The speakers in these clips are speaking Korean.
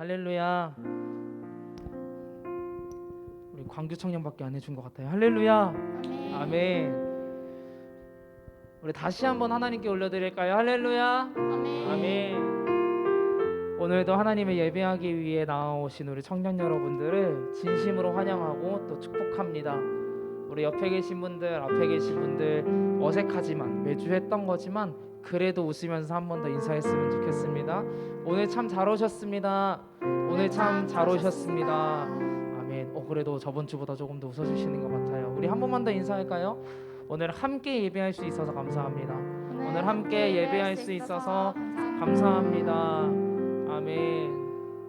할렐루야. 우리 광주 청년밖에 안 해준 것 같아요. 할렐루야. 아멘. 아멘. 우리 다시 한번 하나님께 올려드릴까요? 할렐루야. 아멘. 아멘. 오늘도 하나님을 예배하기 위해 나오신 우리 청년 여러분들을 진심으로 환영하고 또 축복합니다. 우리 옆에 계신 분들, 앞에 계신 분들 어색하지만 매주 했던 거지만 그래도 웃으면서 한 번 더 인사했으면 좋겠습니다. 오늘 참 잘 오셨습니다. 오늘 참 잘 오셨습니다. 아멘. 그래도 저번 주보다 조금 더 웃어주시는 것 같아요. 우리 한 번만 더 인사할까요? 오늘 함께 예배할 수 있어서 감사합니다. 오늘 함께 예배할 수 있어서 감사합니다. 아멘.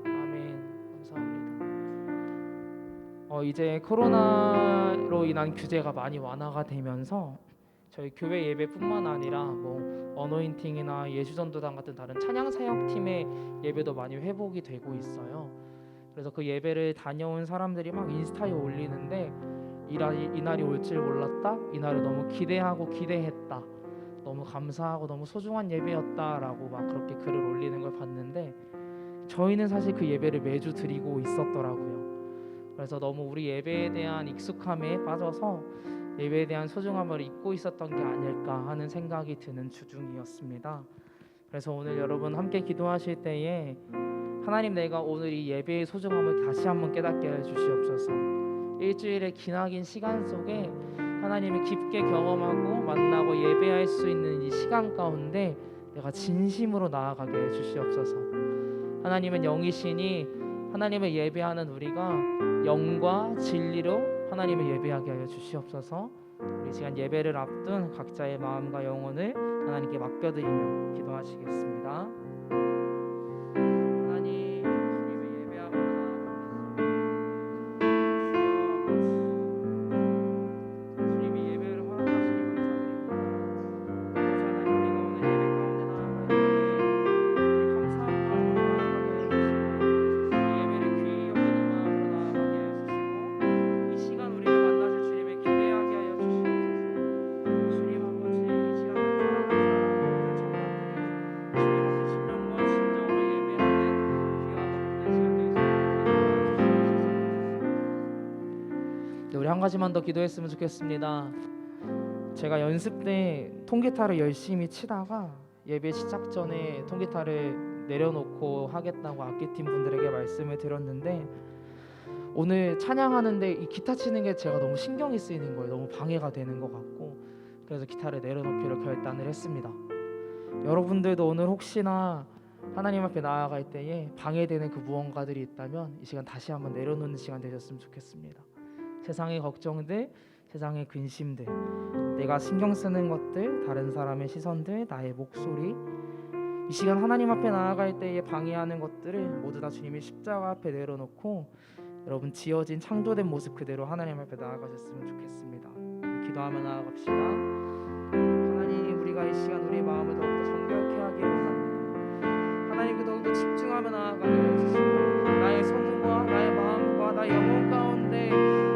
아멘. 감사합니다. 이제 코로나로 인한 규제가 많이 완화가 되면서 저희 교회 예배뿐만 아니라 어노인팅이나 예수전도단 같은 다른 찬양 사역팀의 예배도 많이 회복이 되고 있어요. 그래서 그 예배를 다녀온 사람들이 막 인스타에 올리는데 이날이 올 줄 몰랐다. 이날을 너무 기대하고 기대했다. 너무 감사하고 너무 소중한 예배였다라고 막 그렇게 글을 올리는 걸 봤는데 저희는 사실 그 예배를 매주 드리고 있었더라고요. 그래서 너무 우리 예배에 대한 익숙함에 빠져서 예배에 대한 소중함을 잊고 있었던 게 아닐까 하는 생각이 드는 주중이었습니다. 그래서 오늘 여러분 함께 기도하실 때에 하나님, 내가 오늘 이 예배의 소중함을 다시 한번 깨닫게 해주시옵소서. 일주일의 기나긴 시간 속에 하나님을 깊게 경험하고 만나고 예배할 수 있는 이 시간 가운데 내가 진심으로 나아가게 해주시옵소서. 하나님은 영이시니 하나님을 예배하는 우리가 영과 진리로 하나님을 예배하게 하여 주시옵소서. 우리 시간 예배를 앞둔 각자의 마음과 영혼을 하나님께 맡겨드리며 기도하시겠습니다. 하나님, 주님을 예배하고 나아갑니다. 주님이 예배를 허락하시니 감사드립니다. 그래서 하나님, 우리가 오늘 예배 가운데 나아갈 때 우리 감사한 마음으로 나아가게 해주시고 이 예배를 귀히 여기는 마음으로 나아가게 해주시고 이 시간 우리를 만나실 주님을 기대하게 하여 주시옵소서. 주님 아버지, 이 시간 사랑하는 사람들 청년들이 주님 앞에 진정과 진정으로 예배하는 귀하고 복된 시간 되게 주시옵소서. 우리 한 가지만 더 기도했으면 좋겠습니다. 제가 연습 때 통기타를 열심히 치다가 예배 시작 전에 통기타를 내려놓고 하겠다고 악기팀 분들에게 말씀을 드렸는데 오늘 찬양하는데 이 기타 치는 게 제가 너무 신경이 쓰이는 거예요. 너무 방해가 되는 것 같고 그래서 기타를 내려놓기로 결단을 했습니다. 여러분들도 오늘 혹시나 하나님 앞에 나아갈 때에 방해되는 그 무언가들이 있다면 이 시간 다시 한번 내려놓는 시간 되셨으면 좋겠습니다. 세상의 걱정들, 세상의 근심들, 내가 신경 쓰는 것들, 다른 사람의 시선들, 나의 목소리, 이 시간 하나님 앞에 나아갈 때에 방해하는 것들을 모두 다 주님의 십자가 앞에 내려놓고 여러분 지어진 창조된 모습 그대로 하나님 앞에 나아가셨으면 좋겠습니다. 기도하며 나아갑시다. 하나님, 우리가 이 시간 우리의 마음을 더욱더 정결케 하기를 원합니다. 하나님께 더욱더 집중하며 나아가게 해주시고 나의 소문과 나의 마음과 나의 영혼 가운데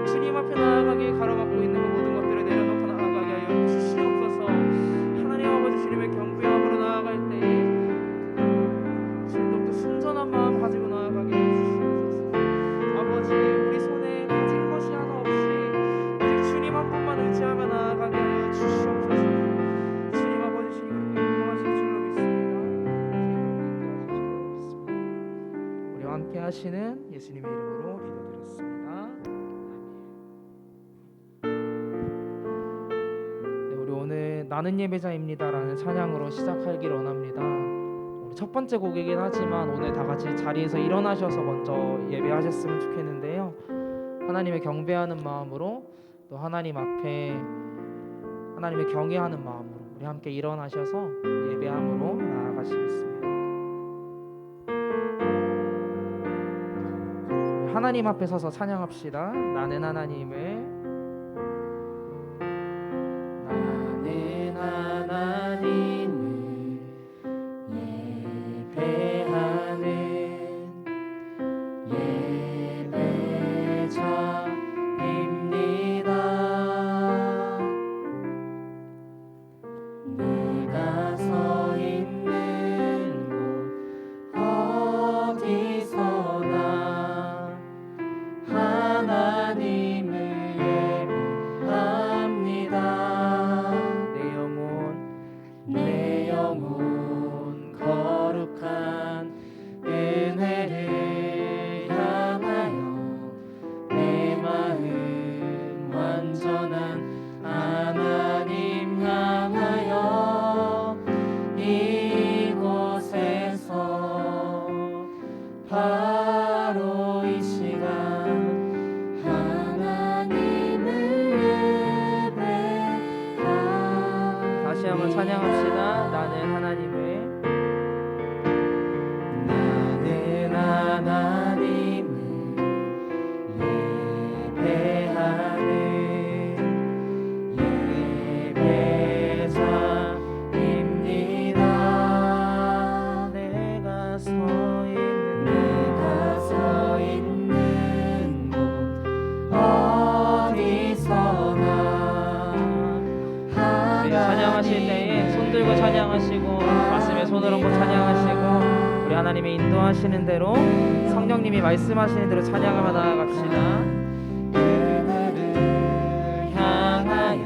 주님 앞에 나아가게 가로막고 있는 모든 것들을 내려놓고 나아가게 하여 주시옵소서. 하나님 아버지, 주님의 경배함으로 나아갈 때에 더욱더 순전한 마음 가지고 나아가게 해주시옵소서. 아버지, 우리 손에 가진 것이 하나 없이 오직 주님 한 분만 의지하며 나아가게 하여 주시옵소서. 주님 아버지, 주님 그렇게 인도하실 줄로 믿습니다. 우리와 함께 하시는 예수님의 이름으로 기도드렸습니다. 네, 우리 오늘 나는 예배자입니다라는 찬양으로 시작하기를 원합니다. 우리 첫 번째 곡이긴 하지만 오늘 다 같이 자리에서 일어나셔서 먼저 예배하셨으면 좋겠는데요. 하나님의 경배하는 마음으로 또 하나님 앞에 하나님의 경외하는 마음으로 우리 함께 일어나셔서 예배함으로 나아가시겠습니다. 하나님 앞에 서서 찬양합시다. 나는 하나님을 예배하는 예배자입니다. 내가 서 있는 곳 어디서 나는 하나님을 예배하는 예배자입니다. 내가 서 있는 곳 어디서나 찬양하실 때에 손 들고 찬양하시고 가슴에 손을 얹고 찬양하시고 우리 하나님의 인도하시는 대로 성령님이 말씀하시는 대로 찬양하며 나아갑시다. 그늘을 향하여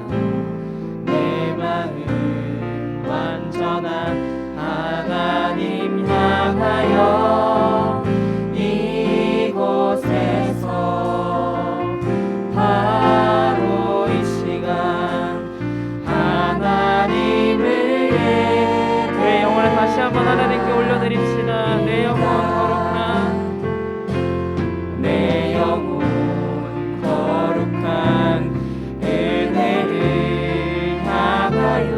내 마음 완전한 하나님 향하여 이곳에서 바로 이 시간 하나님을 내 영혼을 다시 한번 하나님께 올려드립시다. 내 영혼 거룩한 은혜를 향하여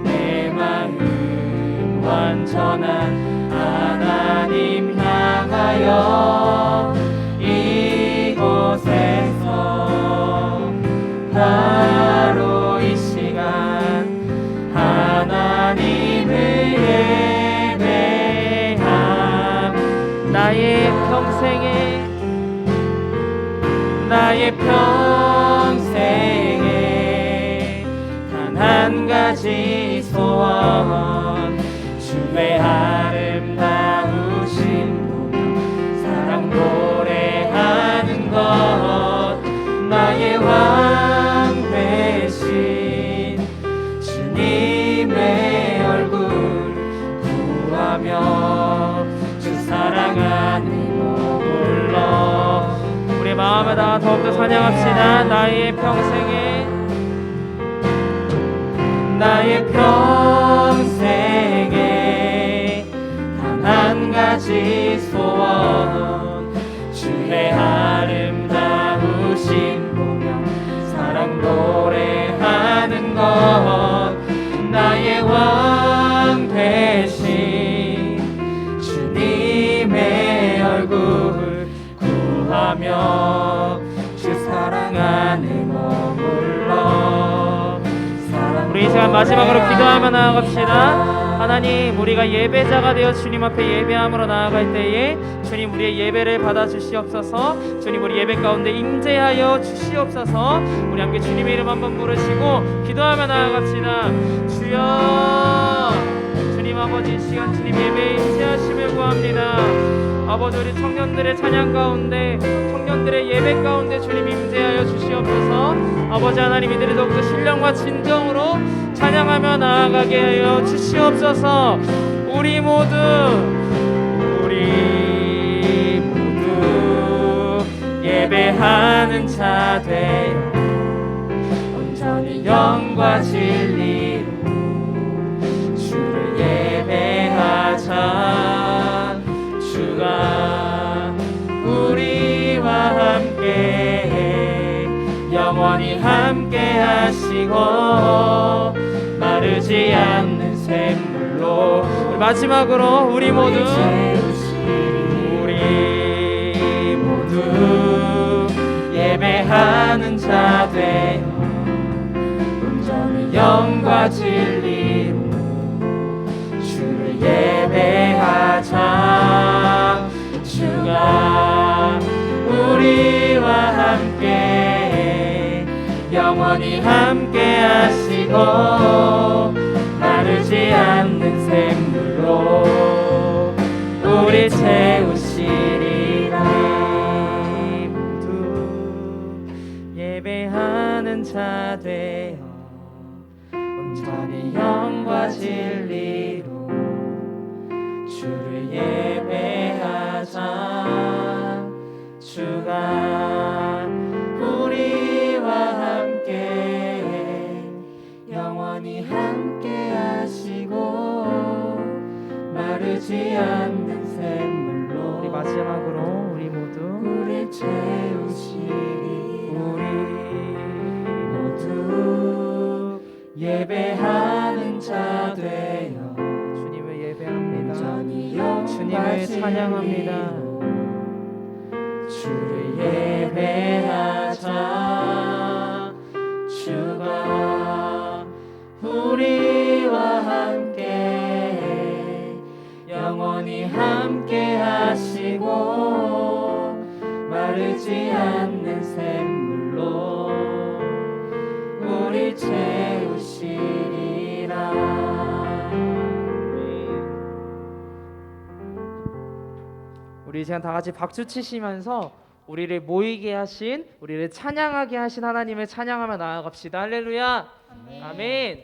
내 마음 완전한 하나님 향하여 이곳에서 바로 이 시간 하나님을 예배함. 나의 평생에 단 한 가지 소원 주의 아름다우신 분 사랑 노래하는 것 나의 왕 되신 주님의 얼굴 구하며 주 사랑 안에 머물러 우리 마음을 다 더욱더 찬양합시다. 나의 평생에 단 한 가지 소원 주의 아름다우신 보며 사랑 노래하는 것 나의 왕 되신 주님의 얼굴 구하며 주 사랑 안에 머물러 우리 이 시간 마지막으로 기도하며 나아갑시다. 하나님, 우리가 예배자가 되어 주님 앞에 예배함으로 나아갈 때에 주님 우리의 예배를 받아 주시옵소서. 주님 우리 예배 가운데 임재하여 주시옵소서. 우리 함께 주님의 이름 한번 부르시고 기도하며 나아갑시다. 주여, 주님 아버지 이 시간 주님 예배에 임재하심을 구합니다. 아버지 우리 청년들의 찬양 가운데 청년들의 예배 가운데 주님 임재하여 주시옵소서. 아버지 하나님 이들이 더욱더 신령과 진정으로 찬양하며 나아가게 하여 주시옵소서. 우리 모두 예배하는 자 되어 온전히 영과 진리로 주를 예배하자. 주가 우리와 함께 영원히 함께 하시고 마르지 않는 샘물로 우리 마지막으로 우리 모두 예배하는 자 되어 온전히 영과 진리로 주를 예배하자. 주가 우리와 함께 영원히 함께 하시고 마르지 않는 샘물로 우리 채우시리라. 예배하는 자 되어 온전히 영과 진리로 주를 예배하자. 주가 우리와 함께 영원히 함께 하시고 마르지 않는 샘물로 우리 마지막으로 우리 모두 우리 채우시리. 우리 모두 예배하는 자 되 주님을 찬양합니다. 주를 예배하자. 주가 우리와 함께 영원히 함께 하시고 마르지 않는 샘물로 우리 채우시리라. 우리 시간 다 같이 박수 치시면서 우리를 모이게 하신, 우리를 찬양하게 하신 하나님을 찬양하며 나아갑시다. 할렐루야. 아멘.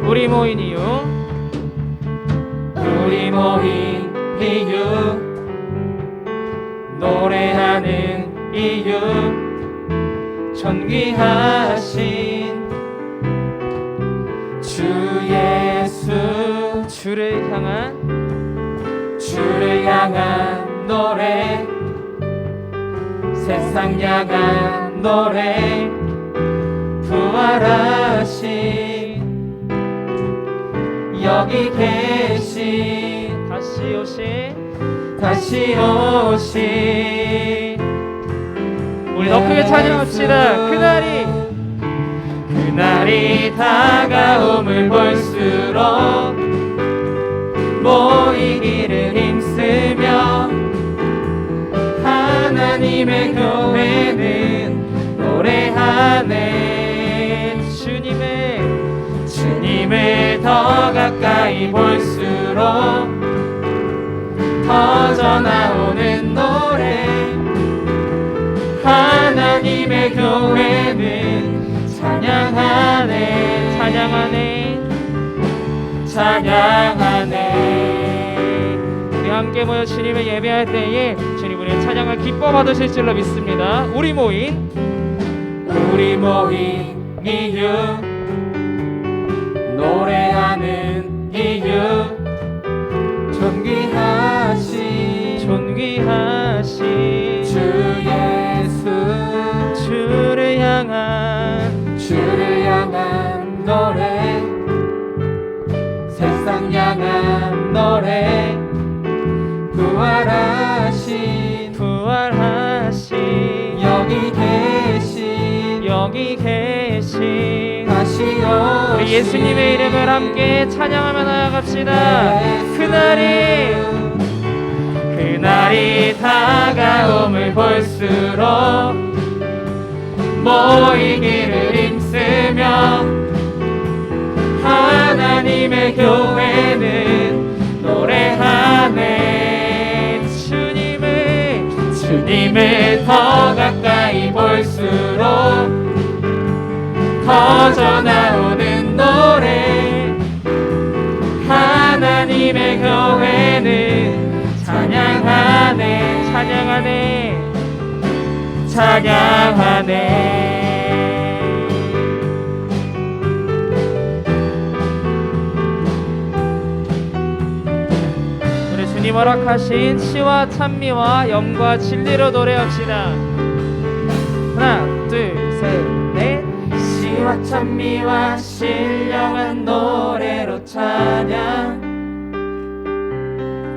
우리 모인 이유, 우리 모인 이유, 노래하는 이유, 존귀하신 주 예수, 주를 향한 노래, 세상 향한 노래, 부활하신 여기 계신 다시 오신 우리 더 크게 찬양합시다. 그날이 다가옴을 볼수록 모이기를 힘쓰며 하나님의 교회는 노래하네. 주님을 더 가까이 볼수록 터져 나오는 노래, 하나님의 교회는 찬양하네. 우리 함께 모여 주님을 예배할 때에 주님 우리의 찬양을 기뻐 받으실 줄로 믿습니다. 우리 모인 이유, 노래하는 이유, 존귀하신 주 예수, 주를 향한 노래, 세상 향한 노래, 부활하신 여기 계신 다시 오신 우리 예수님의 이름을 함께 찬양하며 나아갑시다. 그날이 다가옴을 볼수록 모이기를 힘쓰며 하나님의 교회는 노래하네. 주님을 더 가까이 볼수록 터져 나오는 노래, 하나님의 교회는 찬양하네. 우리 주님 허락하신 시와 찬미와 영과 진리로 노래합시다. 하나, 둘, 셋, 넷. 시와 찬미와 신령한 노래로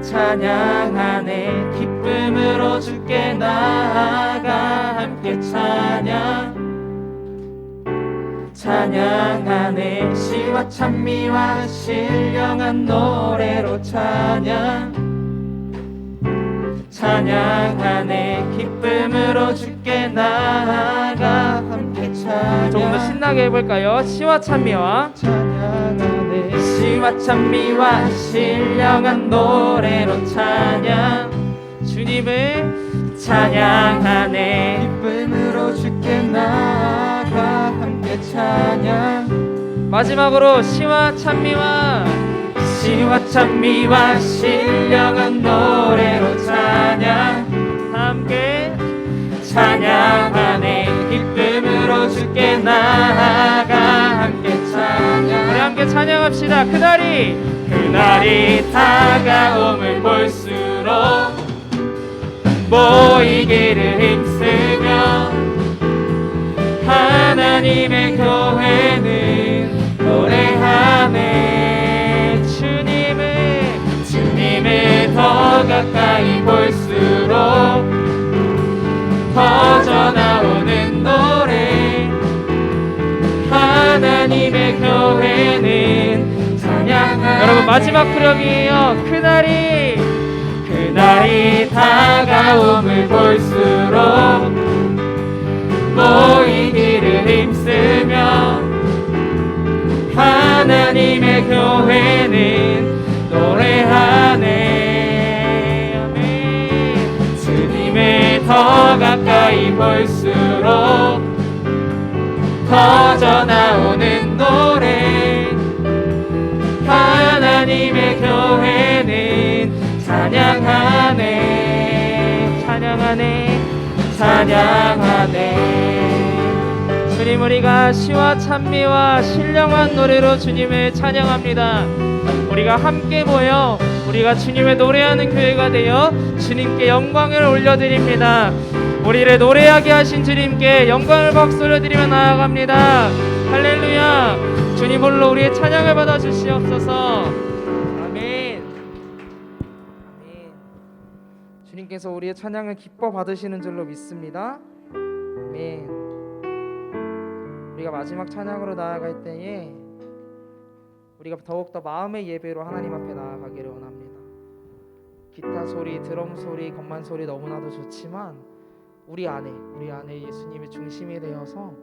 찬양하네. 기쁨으로 주께 나아가 함께 찬양하네. 시와 찬미와 신령한 노래로 찬양하네. 기쁨으로 주께 나아가 함께 조금 더 신나게 해볼까요? 시와 찬미와 찬양하네. 시와 찬미와 신령한 노래로 주님을 찬양하네. 기쁨으로 주께 나아가 함께 마지막으로 시와 찬미와 신령한 노래로 함께 찬양하네. 기쁨으로 주께 나아가 함께 우리 함께 찬양합시다. 그날이 그날이 다가옴을 볼수록 모이기를 힘쓰며 하나님의 교회는 노래하네. 주님을 더 가까이 볼수록 퍼져나오는 노래. 하나님의 교회는 찬양하네. 여러분 마지막 구령이에요. 그날이 다가옴을 볼수록 모이기를 힘쓰며 하나님의 교회는 노래하네. 아멘. 주님을 더 가까이 볼수록 퍼져나오는 노래. 하나님의 교회는 찬양하네. 주님, 우리가 시와 찬미와 신령한 노래로 주님을 찬양합니다. 우리가 함께 모여 우리가 주님의 노래하는 교회가 되어 주님께 영광을 올려드립니다. 우리를 노래하게 하신 주님께 영광을 박수를 드리며 나아갑니다. 할렐루야. 주님 홀로 우리의 찬양을 받아 주시옵소서. 아멘. 주님께서 우리의 찬양을 기뻐 받으시는 줄로 믿습니다. 아멘. 우리가 마지막 찬양으로 나아갈 때에 우리가 더욱더 마음의 예배로 하나님 앞에 나아가기를 원합니다. 기타 소리, 드럼 소리, 건반 소리 너무나도 좋지만 우리 안에 예수님이 중심이 되어서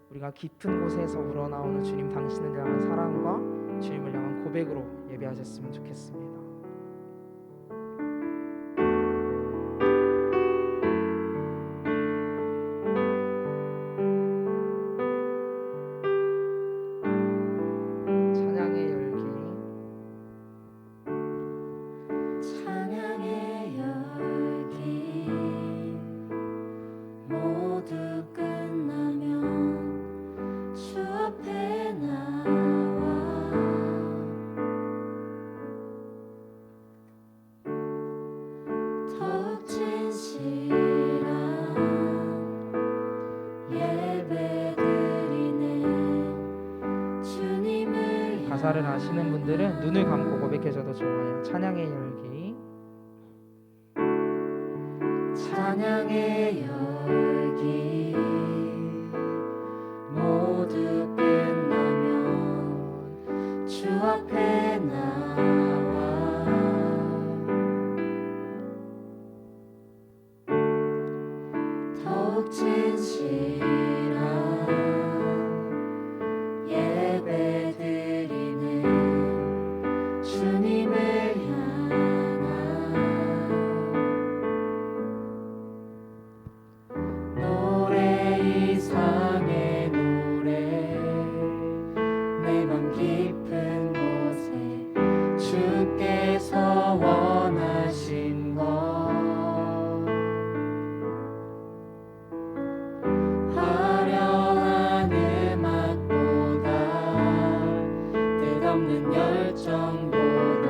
우리가 깊은 곳에서 우러나오는 주님 당신을 향한 사랑과 주님을 향한 고백으로 예배하셨으면 좋겠습니다. 가사를 아시는 분들은 눈을 감고 고백해줘도 좋아요. 찬양의 열기. 찬양의 열기 모두 끝나면 주 앞에 나와 더욱 진실한 예배 드리네. 주님을 향한 노래 이상의 노래 내 맘 깊은 곳에 주께서 원하신 것 화려한 음악보다 뜻없는 열정보다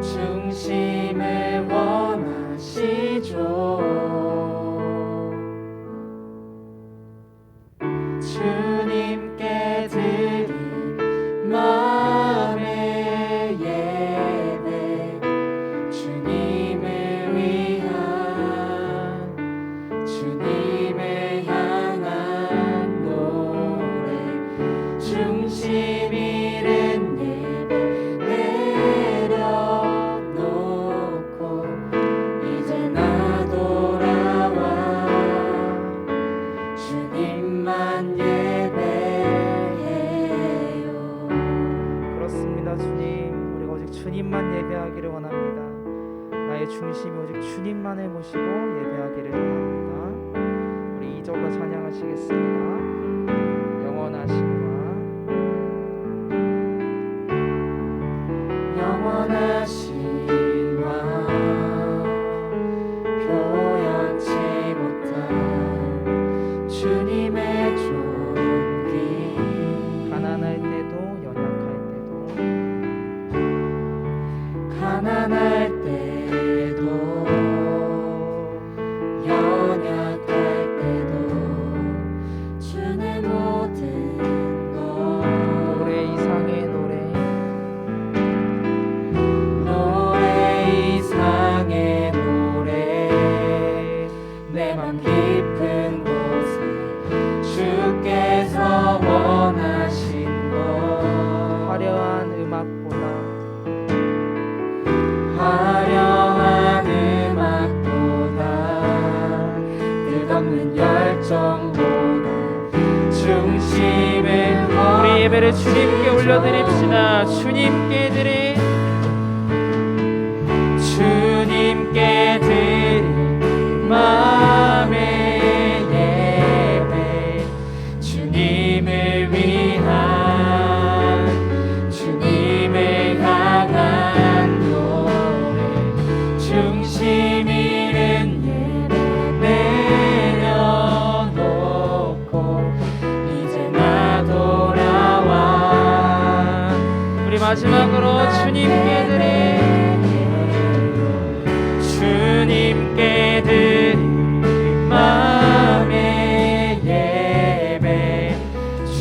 중심을 원하시죠. 주님께 드린 마음의 예배 주님을 위한 주님을 향한 노래 중심 잃은 예배 내려놓고 이제 나 돌아와 주님만 예배해요. 그렇습니다. 주님, 우리가 오직 주님만 예배하기를 원합니다. 나의 중심이 오직 주님만을 모시고 예배하기를 원합니다. 우리 2절로 찬양하시겠습니다. 영원하심과 영원하신 와 표현치 못할 주님의 존귀 가난할 때도 연약할 때도 가난할 때도 연약할 때도 주는 모든 것 노래 이상의 노래 이상의 노래 내 맘 깊은 곳에 주께서 원하신 것 화려한 음악보다 끝없는 열정보다 중심을 우리 예배를 주님께 올려드립시다. 주님께 드릴 마음의 예배 주님을 위한 주님을 향한 노래 중심 잃은 예배 내려놓고 이제 나 돌아와 우리 마지막으로 주님께 드릴 마음의 예배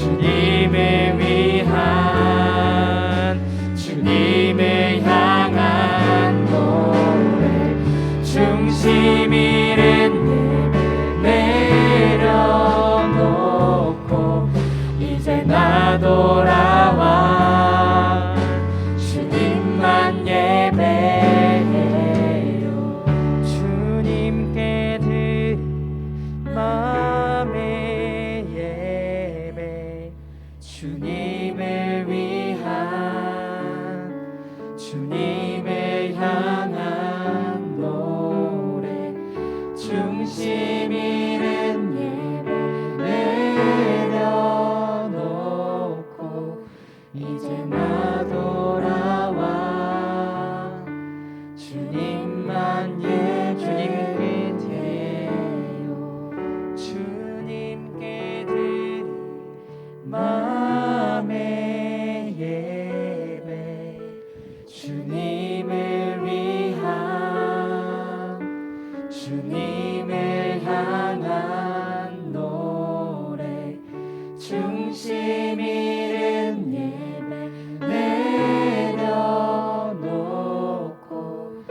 주님을 위한 주님을 향한 노래 중심 잃은 예배 내려놓고 이제 나 돌아와 주님만 예배해요 주님께 드릴 마음의 예배 주님을 위한 주님을 향한 노래 중심 잃은 예배 내려놓고 이제 나 돌아와 주님만 주님께 드려요 주님께 드릴 마음의 예배 주님을 위한 주님을 향한 노래 중심 잃은 예배 내려놓고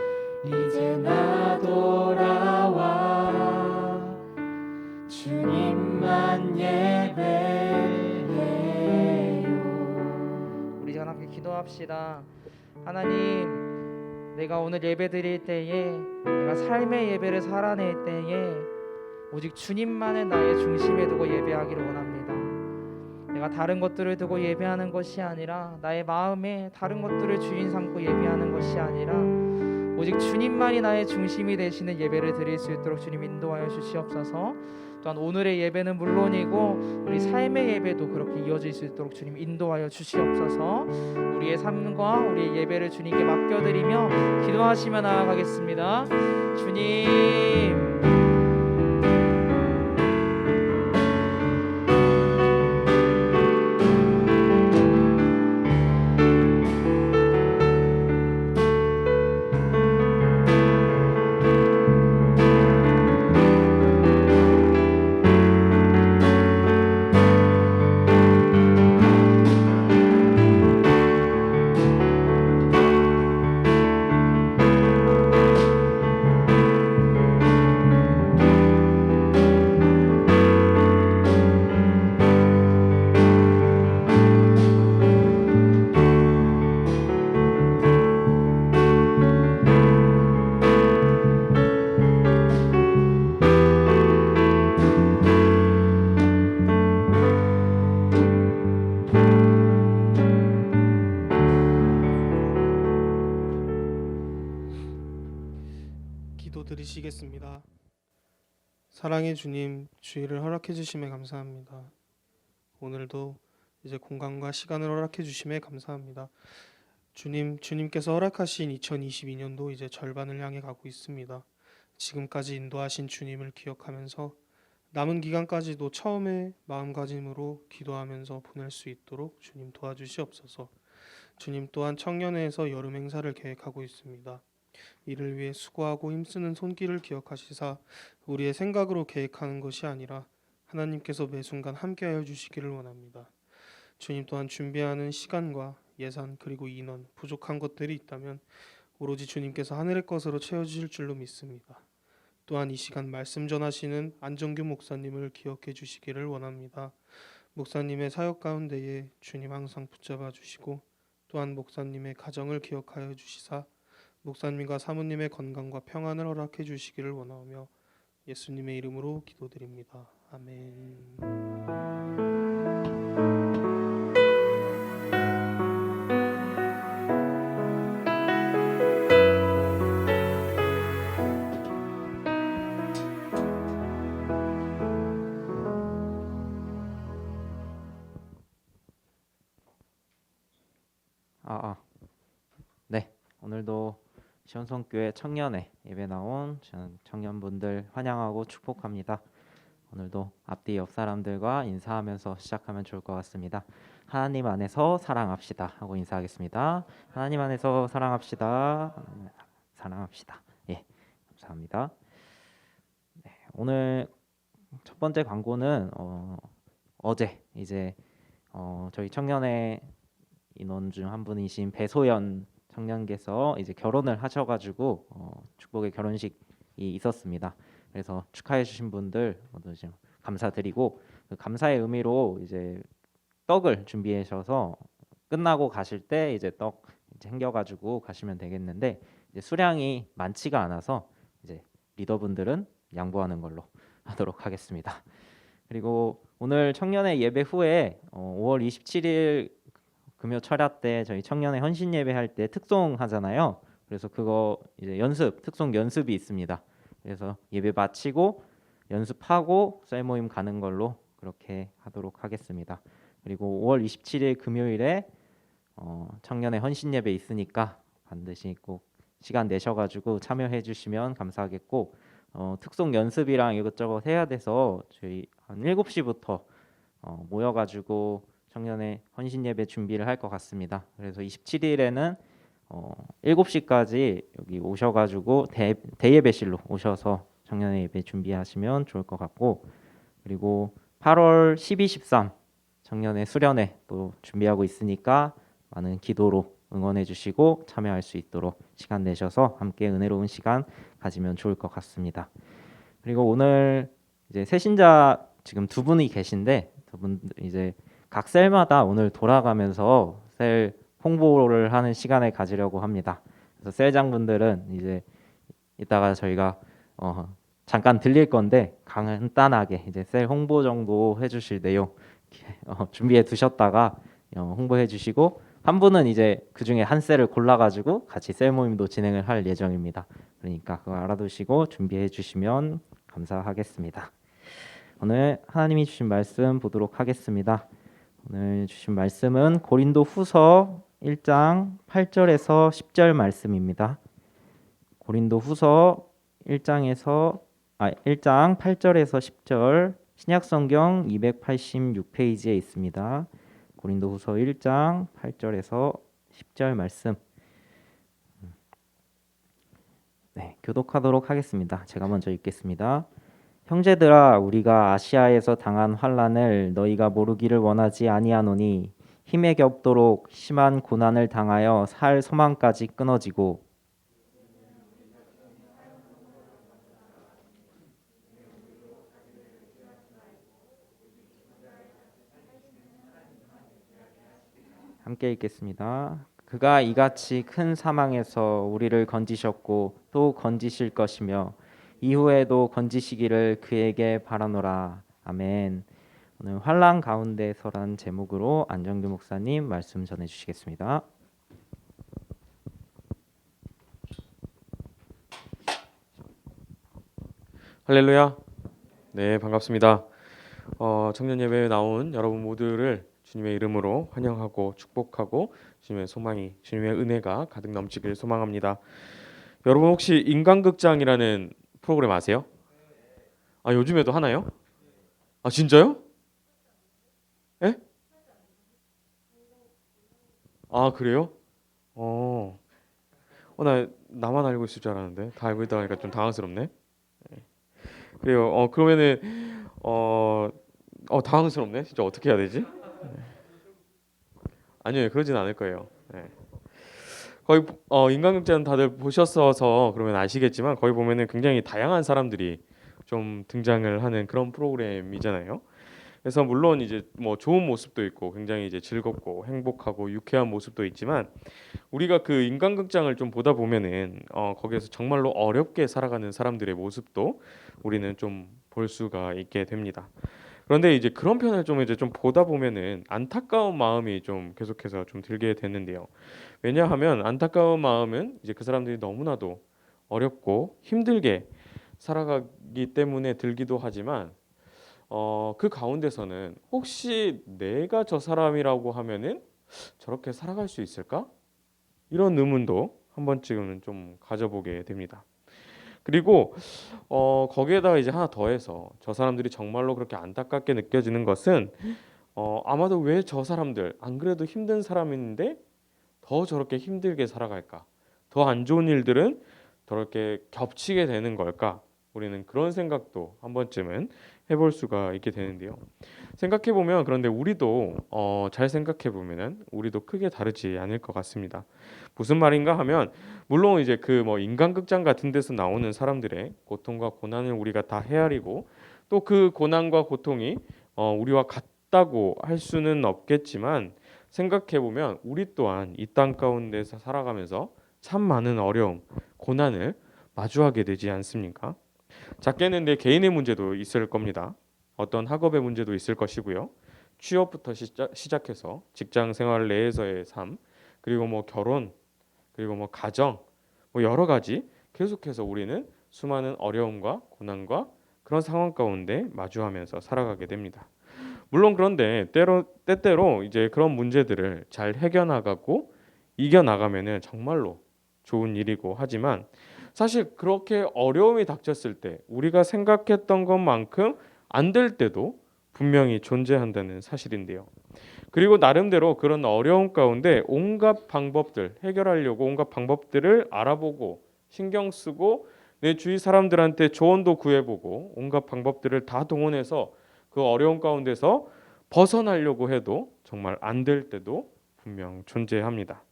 이제 나 돌아와 주님만 예배해요. 우리 다 함께 기도합시다. 하나님, 내가 오늘 예배 드릴 때에 내가 삶의 예배를 살아낼 때에 오직 주님만을 나의 중심에 두고 예배하기를 원합니다. 내가 다른 것들을 두고 예배하는 것이 아니라 나의 마음에 다른 것들을 주인 삼고 예배하는 것이 아니라 오직 주님만이 나의 중심이 되시는 예배를 드릴 수 있도록 주님 인도하여 주시옵소서. 또한 오늘의 예배는 물론이고 우리 삶의 예배도 그렇게 이어질 수 있도록 주님 인도하여 주시옵소서. 우리의 삶과 우리의 예배를 주님께 맡겨드리며 기도하시며 나아가겠습니다. 주님, 기도드리시겠습니다. 사랑의 주님, 주의를 허락해 주심에 감사합니다. 오늘도 이제 공간과 시간을 허락해 주심에 감사합니다. 주님께서 허락하신 2022년도 이제 절반을 향해 가고 있습니다. 지금까지 인도하신 주님을 기억하면서 남은 기간까지도 처음의 마음가짐으로 기도하면서 보낼 수 있도록 주님 도와주시옵소서. 주님 또한 청년회에서 여름 행사를 계획하고 있습니다. 이를 위해 수고하고 힘쓰는 손길을 기억하시사 우리의 생각으로 계획하는 것이 아니라 하나님께서 매 순간 함께하여 주시기를 원합니다. 주님 또한 준비하는 시간과 예산 그리고 인원 부족한 것들이 있다면 오로지 주님께서 하늘의 것으로 채워주실 줄로 믿습니다. 또한 이 시간 말씀 전하시는 안정규 목사님을 기억해 주시기를 원합니다. 목사님의 사역 가운데에 주님 항상 붙잡아 주시고 또한 목사님의 가정을 기억하여 주시사 목사님과 사모님의 건강과 평안을 허락해 주시기를 원하며 예수님의 이름으로 기도드립니다. 아멘. 네, 오늘도 시온성교회 청년회 예배 나온 청년분들 환영하고 축복합니다. 오늘도 앞뒤 옆 사람들과 인사하면서 시작하면 좋을 것 같습니다. 하나님 안에서 사랑합시다 하고 인사하겠습니다. 하나님 안에서 사랑합시다. 사랑합시다. 예, 감사합니다. 네, 오늘 첫 번째 광고는 어제 이제 저희 청년회 인원 중 한 분이신 배소연 청년께서 이제 결혼을 하셔가지고 축복의 결혼식이 있었습니다. 그래서 축하해 주신 분들 모두 좀 감사드리고 그 감사의 의미로 이제 떡을 준비하셔서 끝나고 가실 때 이제 떡 챙겨가지고 가시면 되겠는데 이제 수량이 많지가 않아서 이제 리더분들은 양보하는 걸로 하도록 하겠습니다. 그리고 오늘 청년회 예배 후에 5월 27일 금요 철야 때 저희 청년회 헌신 예배 할 때 특송 하잖아요. 그래서 그거 이제 특송 연습이 있습니다. 그래서 예배 마치고 연습하고 셀 모임 가는 걸로 그렇게 하도록 하겠습니다. 그리고 5월 27일 금요일에 청년회 헌신 예배 있으니까 반드시 꼭 시간 내셔가지고 참여해 주시면 감사하겠고 특송 연습이랑 이것저것 해야 돼서 저희 한 7시부터 모여가지고 청년회 헌신 예배 준비를 할 것 같습니다. 그래서 27일에는 7시까지 여기 오셔가지고 대예배실로 오셔서 청년회 예배 준비하시면 좋을 것 같고 그리고 8월 12, 13 청년회 수련회 또 준비하고 있으니까 많은 기도로 응원해 주시고 참여할 수 있도록 시간 내셔서 함께 은혜로운 시간 가지면 좋을 것 같습니다. 그리고 오늘 이제 새신자 지금 두 분이 계신데 두 분 이제 각 셀마다 오늘 돌아가면서 셀 홍보를 하는 시간을 가지려고 합니다. 그래서 셀장분들은 이제 이따가 저희가 잠깐 들릴 건데 간단하게 이제 셀 홍보 정도 해주실 내용 준비해 두셨다가 홍보해 주시고 한 분은 이제 그 중에 한 셀을 골라가지고 같이 셀 모임도 진행을 할 예정입니다. 그러니까 그거 알아두시고 준비해 주시면 감사하겠습니다. 오늘 하나님이 주신 말씀 보도록 하겠습니다. 오늘 주신 말씀은 고린도 후서 1장 8절에서 10절 말씀입니다. 고린도 후서 1장 8절에서 10절 신약성경 286페이지에 있습니다. 고린도 후서 1장 8절에서 10절 말씀 교독하도록 하겠습니다. 제가 먼저 읽겠습니다. 형제들아 우리가 아시아에서 당한 환난을 너희가 모르기를 원하지 아니하노니 힘에 겹도록 심한 고난을 당하여 살 소망까지 끊어지고 함께 읽겠습니다. 그가 이같이 큰 사망에서 우리를 건지셨고 또 건지실 것이며 이후에도 건지시기를 그에게 바라노라. 아멘. 오늘 환난 가운데서란 제목으로 안정규 목사님 말씀 전해 주시겠습니다. 할렐루야. 네, 반갑습니다. 청년 예배에 나온 여러분 모두를 주님의 이름으로 환영하고 축복하고 주님의 소망이 주님의 은혜가 가득 넘치길 소망합니다. 여러분 혹시 인간극장이라는 프로그램 아세요? 아, 요즘에도 하나요? 아, 진짜요? 예? 아, 그래요? 나 나만 알고 있을 줄 알았는데 다 알고 있다 보니까 좀 당황스럽네. 그래요. 그러면은 어, 당황스럽네. 진짜 어떻게 해야 되지? 아니요, 그러진 않을 거예요. 네. 거의 인간극장 다들 보셨어서 그러면 아시겠지만 거기 보면은 굉장히 다양한 사람들이 좀 등장을 하는 그런 프로그램이잖아요. 그래서 물론 이제 뭐 좋은 모습도 있고 굉장히 이제 즐겁고 행복하고 유쾌한 모습도 있지만 우리가 그 인간극장을 좀 보다 보면은 거기에서 정말로 어렵게 살아가는 사람들의 모습도 우리는 좀 볼 수가 있게 됩니다. 그런데 이제 그런 편을 좀 이제 좀 보다 보면은 안타까운 마음이 좀 계속해서 좀 들게 되는데요. 왜냐하면 안타까운 마음은 이제 그 사람들이 너무나도 어렵고 힘들게 살아가기 때문에 들기도 하지만 그 가운데서는 혹시 내가 저 사람이라고 하면은 저렇게 살아갈 수 있을까? 이런 의문도 한 번쯤은 좀 가져보게 됩니다. 그리고 거기에다가 이제 하나 더해서 저 사람들이 정말로 그렇게 안타깝게 느껴지는 것은 아마도 왜 저 사람들 안 그래도 힘든 사람인데 더 저렇게 힘들게 살아갈까? 더 안 좋은 일들은 저렇게 겹치게 되는 걸까? 우리는 그런 생각도 한 번쯤은 해볼 수가 있게 되는데요. 생각해 보면 그런데 우리도 잘 생각해 보면은 우리도 크게 다르지 않을 것 같습니다. 무슨 말인가 하면 물론 이제 그 뭐 인간극장 같은 데서 나오는 사람들의 고통과 고난을 우리가 다 헤아리고 또 그 고난과 고통이 우리와 같다고 할 수는 없겠지만 생각해 보면 우리 또한 이 땅 가운데서 살아가면서 참 많은 어려움, 고난을 마주하게 되지 않습니까? 작게는 내 개인의 문제도 있을 겁니다. 어떤 학업의 문제도 있을 것이고요. 취업부터 시작해서 직장 생활 내에서의 삶, 그리고 뭐 결혼, 그리고 뭐 가정, 뭐 여러 가지 계속해서 우리는 수많은 어려움과 고난과 그런 상황 가운데 마주하면서 살아가게 됩니다. 물론 그런데 때때로 이제 그런 문제들을 잘 해결나가고 이겨나가면은 정말로 좋은 일이고 하지만 사실 그렇게 어려움이 닥쳤을 때 우리가 생각했던 것만큼 안 될 때도 분명히 존재한다는 사실인데요. 그리고 나름대로 그런 어려움 가운데 온갖 방법들 해결하려고 온갖 방법들을 알아보고 신경 쓰고 내 주위 사람들한테 조언도 구해보고 온갖 방법들을 다 동원해서 그 어려움 가운데서 벗어나려고 해도 정말 안 될 때도 분명 존재합니다.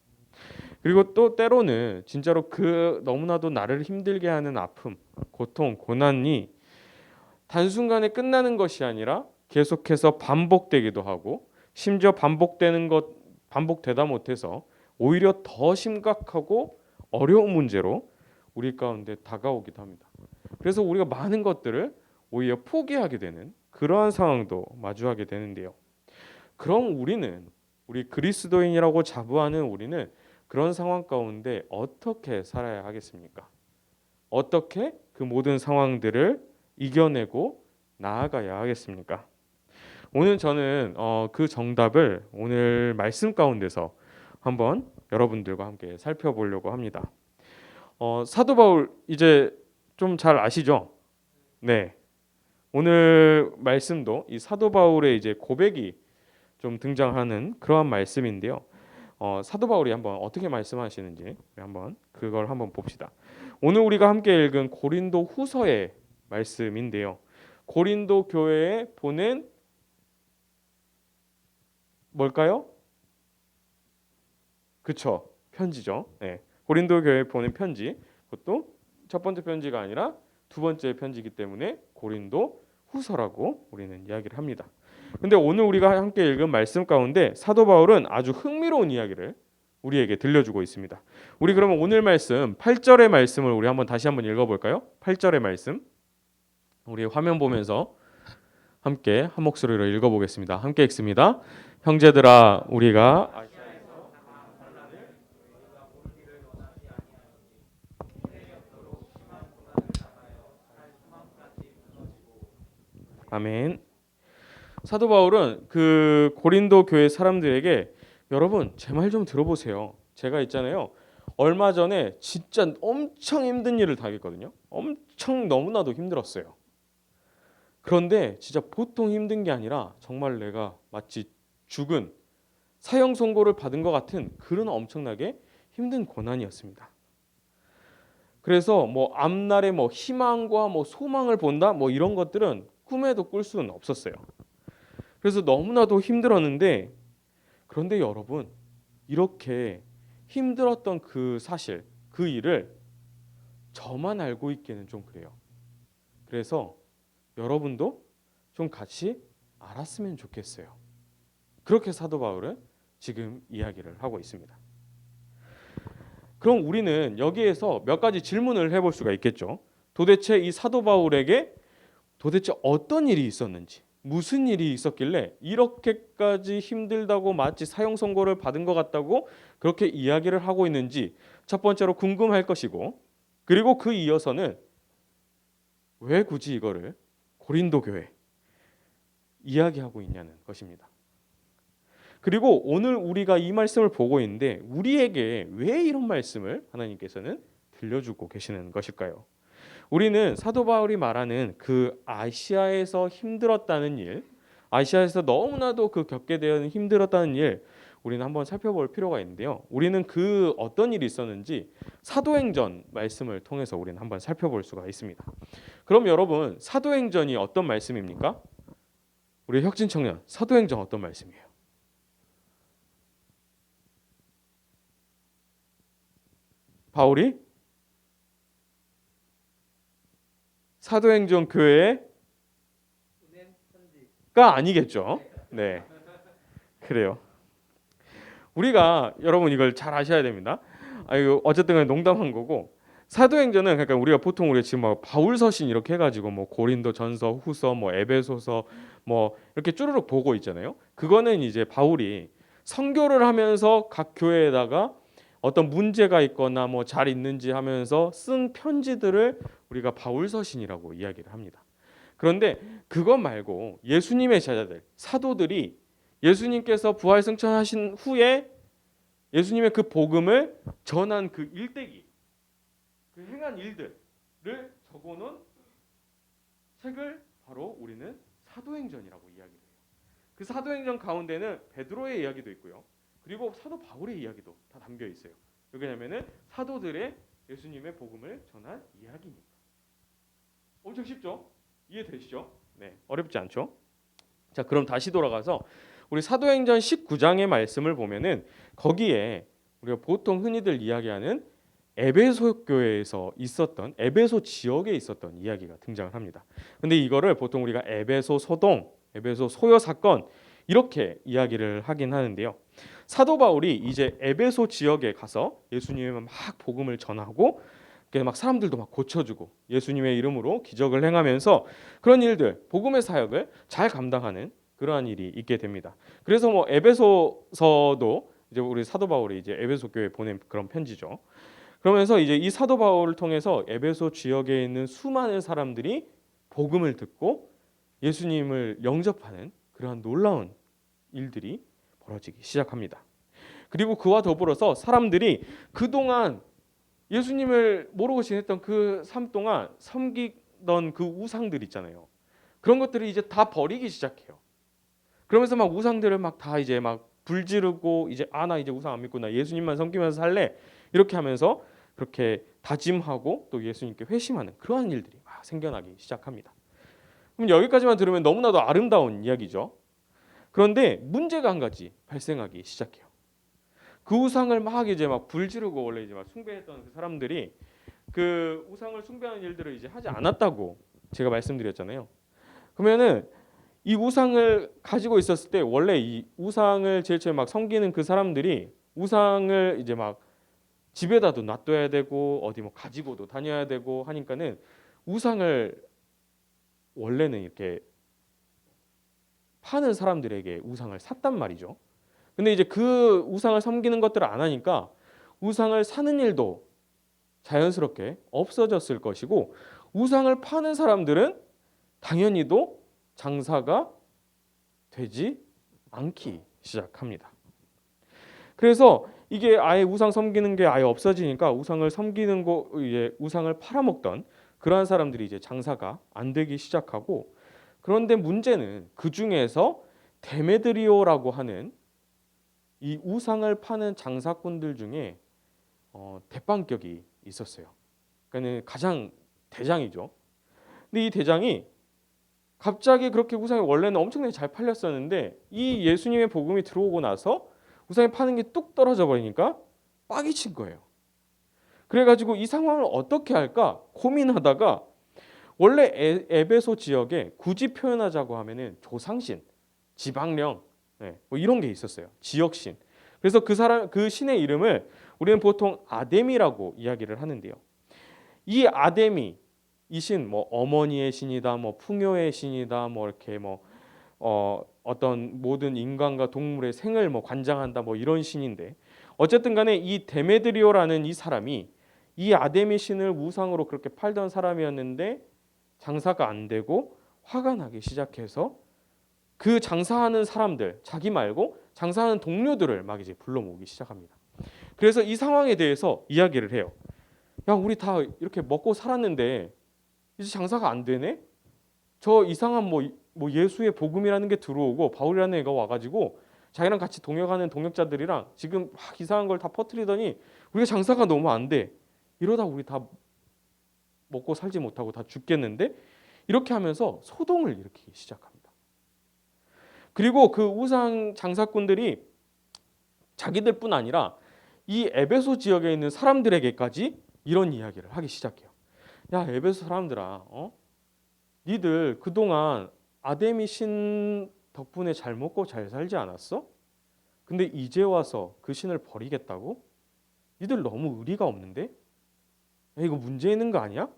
그리고 또 때로는 진짜로 그 너무나도 나를 힘들게 하는 아픔, 고통, 고난이 단순간에 끝나는 것이 아니라 계속해서 반복되기도 하고 심지어 반복되다 못해서 오히려 더 심각하고 어려운 문제로 우리 가운데 다가오기도 합니다. 그래서 우리가 많은 것들을 오히려 포기하게 되는 그러한 상황도 마주하게 되는데요. 그럼 우리 그리스도인이라고 자부하는 우리는 그런 상황 가운데 어떻게 살아야 하겠습니까? 어떻게 그 모든 상황들을 이겨내고 나아가야 하겠습니까? 오늘 저는 그 정답을 오늘 말씀 가운데서 한번 여러분들과 함께 살펴보려고 합니다. 사도 바울 이제 좀 잘 아시죠? 네. 오늘 말씀도 이 사도 바울의 이제 고백이 좀 등장하는 그러한 말씀인데요. 사도 바울이 한번 어떻게 말씀하시는지 한번 그걸 한번 봅시다. 오늘 우리가 함께 읽은 고린도 후서의 말씀인데요. 고린도 교회에 보낸 뭘까요? 그쵸, 편지죠. 네. 고린도 교회에 보낸 편지. 그것도 첫 번째 편지가 아니라 두 번째 편지이기 때문에 고린도 후서라고 우리는 이야기를 합니다. 근데 오늘 우리가 함께 읽은 말씀 가운데 사도 바울은 아주 흥미로운 이야기를 우리에게 들려주고 있습니다. 우리 그러면 오늘 말씀 8절의 말씀을 우리 다시 한번 읽어볼까요? 8절의 말씀 우리 화면 보면서 함께 한 목소리로 읽어보겠습니다. 함께 읽습니다. 형제들아 우리가 아멘. 사도 바울은 그 고린도 교회 사람들에게 여러분 제 말 좀 들어보세요. 제가 있잖아요. 얼마 전에 진짜 엄청 힘든 일을 당했거든요. 엄청 너무나도 힘들었어요. 그런데 진짜 보통 힘든 게 아니라 정말 내가 마치 죽은 사형 선고를 받은 것 같은 그런 엄청나게 힘든 고난이었습니다. 그래서 뭐 앞날에 뭐 희망과 뭐 소망을 본다 뭐 이런 것들은 꿈에도 꿀 수는 없었어요. 그래서 너무나도 힘들었는데, 그런데 여러분, 이렇게 힘들었던 그 사실, 그 일을 저만 알고 있기는 좀 그래요. 그래서 여러분도 좀 같이 알았으면 좋겠어요. 그렇게 사도 바울은 지금 이야기를 하고 있습니다. 그럼 우리는 여기에서 몇 가지 질문을 해볼 수가 있겠죠. 도대체 이 사도 바울에게 도대체 어떤 일이 있었는지, 무슨 일이 있었길래 이렇게까지 힘들다고 마치 사형 선고를 받은 것 같다고 그렇게 이야기를 하고 있는지 첫 번째로 궁금할 것이고, 그리고 그 이어서는 왜 굳이 이거를 고린도 교회 이야기하고 있냐는 것입니다. 그리고 오늘 우리가 이 말씀을 보고 있는데 우리에게 왜 이런 말씀을 하나님께서는 들려주고 계시는 것일까요? 우리는 사도 바울이 말하는 그 아시아에서 힘들었다는 일, 아시아에서 너무나도 그 겪게 되는 힘들었다는 일, 우리는 한번 살펴볼 필요가 있는데요. 우리는 그 어떤 일이 있었는지 사도행전 말씀을 통해서 우리는 한번 살펴볼 수가 있습니다. 그럼 여러분, 사도행전이 어떤 말씀입니까? 우리 혁진 청년, 사도행전 어떤 말씀이에요? 바울이 사도행전 교회가 아니겠죠? 네, 그래요. 우리가 여러분 이걸 잘 아셔야 됩니다. 이거 어쨌든 간에 농담한 거고, 사도행전은 그러니까 우리가 보통 우리가 지금 막 바울서신 이렇게 해가지고 뭐 고린도 전서, 후서, 뭐 에베소서 뭐 이렇게 쭈루룩 보고 있잖아요. 그거는 이제 바울이 선교를 하면서 각 교회에다가 어떤 문제가 있거나 뭐 잘 있는지 하면서 쓴 편지들을 우리가 바울서신이라고 이야기를 합니다. 그런데 그것 말고 예수님의 제자들, 사도들이 예수님께서 부활 승천하신 후에 예수님의 그 복음을 전한 그 일대기, 그 행한 일들을 적어놓은 책을 바로 우리는 사도행전이라고 이야기를 해요. 그 사도행전 가운데는 베드로의 이야기도 있고요. 그리고 사도 바울의 이야기도 다 담겨 있어요. 왜냐하면은 사도들의 예수님의 복음을 전한 이야기니까. 엄청 쉽죠? 이해되시죠? 네, 어렵지 않죠? 자, 그럼 다시 돌아가서 우리 사도행전 19장의 말씀을 보면은 거기에 우리가 보통 흔히들 이야기하는 에베소 교회에서 있었던, 에베소 지역에 있었던 이야기가 등장을 합니다. 근데 이거를 보통 우리가 에베소 소동, 에베소 소요 사건 이렇게 이야기를 하긴 하는데요. 사도 바울이 이제 에베소 지역에 가서 예수님의 막 복음을 전하고 막 사람들도 막 고쳐주고 예수님의 이름으로 기적을 행하면서 그런 일들, 복음의 사역을 잘 감당하는 그러한 일이 있게 됩니다. 그래서 뭐 에베소서도 이제 우리 사도 바울이 이제 에베소 교회에 보낸 그런 편지죠. 그러면서 이제 이 사도 바울을 통해서 에베소 지역에 있는 수많은 사람들이 복음을 듣고 예수님을 영접하는 그러한 놀라운 일들이 벌어지기 시작합니다. 그리고 그와 더불어서 사람들이 그동안 예수님을 모르고 지냈던 그 삶 동안 섬기던 그 우상들 있잖아요. 그런 것들을 이제 다 버리기 시작해요. 그러면서 막 우상들을 막 다 이제 막 불지르고 이제 나 이제 우상 안 믿고 나 예수님만 섬기면서 살래 이렇게 하면서 그렇게 다짐하고 또 예수님께 회심하는 그러한 일들이 막 생겨나기 시작합니다. 그럼 여기까지만 들으면 너무나도 아름다운 이야기죠. 그런데 문제가 한 가지 발생하기 시작해요. 그 우상을 막 이제 막 불지르고 원래 이제 막 숭배했던 그 사람들이 그 우상을 숭배하는 일들을 이제 하지 않았다고 제가 말씀드렸잖아요. 그러면은 이 우상을 가지고 있었을 때 원래 이 우상을 제일 처음에 막 섬기는 그 사람들이 우상을 이제 막 집에다도 놔둬야 되고 어디 뭐 가지고도 다녀야 되고 하니까는 우상을 원래는 이렇게 파는 사람들에게 우상을 샀단 말이죠. 근데 이제 그 우상을 섬기는 것들을 안 하니까 우상을 사는 일도 자연스럽게 없어졌을 것이고 우상을 파는 사람들은 당연히도 장사가 되지 않기 시작합니다. 그래서 이게 아예 우상 섬기는 게 아예 없어지니까 우상을 섬기는 거 이제 우상을 팔아먹던 그러한 사람들이 이제 장사가 안 되기 시작하고 그런데 문제는 그 중에서 데메드리오라고 하는 이 우상을 파는 장사꾼들 중에 대빵격이 있었어요. 그러니까 가장 대장이죠. 근데 이 대장이 갑자기 그렇게 우상이 원래는 엄청나게 잘 팔렸었는데 이 예수님의 복음이 들어오고 나서 우상이 파는 게 뚝 떨어져 버리니까 빡이 친 거예요. 그래가지고 이 상황을 어떻게 할까 고민하다가 원래 에베소 지역에 굳이 표현하자고 하면은 조상신, 지방령, 뭐 이런 게 있었어요. 지역신. 그래서 그 신의 이름을 우리는 보통 아데미라고 이야기를 하는데요. 이 아데미 이 신 뭐 어머니의 신이다, 뭐 풍요의 신이다, 뭐 이렇게 뭐 어떤 모든 인간과 동물의 생을 뭐 관장한다, 뭐 이런 신인데 어쨌든 간에 이 데메드리오라는 이 사람이 이 아데미 신을 우상으로 그렇게 팔던 사람이었는데 장사가 안 되고 화가 나기 시작해서 그 장사하는 사람들, 자기 말고 장사하는 동료들을 막 이제 불러 모으기 시작합니다. 그래서 이 상황에 대해서 이야기를 해요. 야, 우리 다 이렇게 먹고 살았는데 이제 장사가 안 되네? 저 이상한 뭐 예수의 복음이라는 게 들어오고 바울이라는 애가 와가지고 자기랑 같이 동역하는 동역자들이랑 지금 막 이상한 걸 다 퍼뜨리더니 우리가 장사가 너무 안 돼. 이러다 우리 다 먹고 살지 못하고 다 죽겠는데? 이렇게 하면서 소동을 일으키기 시작합니다. 그리고 그 우상 장사꾼들이 자기들뿐 아니라 이 에베소 지역에 있는 사람들에게까지 이런 이야기를 하기 시작해요. 야, 에베소 사람들아, 니들 그동안 아데미 신 덕분에 잘 먹고 잘 살지 않았어? 근데 이제 와서 그 신을 버리겠다고? 니들 너무 의리가 없는데? 야, 이거 문제 있는 거 아니야?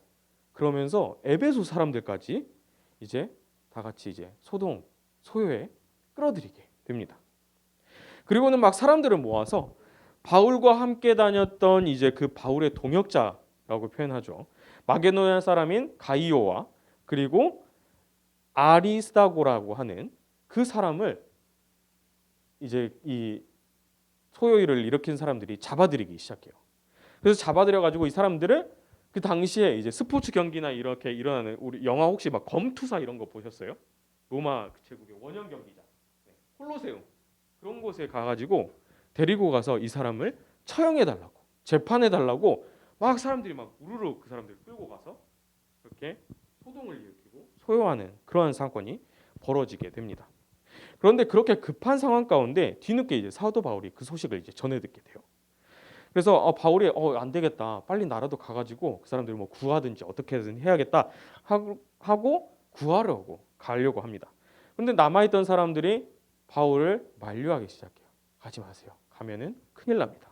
그러면서 에베소 사람들까지 이제 다 같이 이제 소요에 끌어들이게 됩니다. 그리고는 막 사람들을 모아서 바울과 함께 다녔던 이제 그 바울의 동역자라고 표현하죠. 마게도냐 사람인 가이오와 그리고 아리스다고라고 하는 그 사람을 이제 이 소요일을 일으킨 사람들이 잡아들이기 시작해요. 그래서 잡아들여 가지고 이 사람들을 그 당시에 이제 스포츠 경기나 이렇게 일어나는 우리 영화 혹시 막 검투사 이런 거 보셨어요? 로마 제국의 원형 경기장, 콜로세움 그런 곳에 가가지고 데리고 가서 이 사람을 처형해 달라고 재판해 달라고 막 사람들이 막 우르르 그 사람들을 끌고 가서 그렇게 소동을 일으키고 소요하는 그러한 사건이 벌어지게 됩니다. 그런데 그렇게 급한 상황 가운데 뒤늦게 이제 사도 바울이 그 소식을 이제 전해 듣게 돼요. 그래서 바울이 안 되겠다. 빨리 나라도 가가지고 그 사람들을 뭐 구하든지 어떻게든 해야겠다 하고 구하려고 가려고 합니다. 그런데 남아있던 사람들이 바울을 만류하기 시작해요. 가지 마세요. 가면은 큰일 납니다.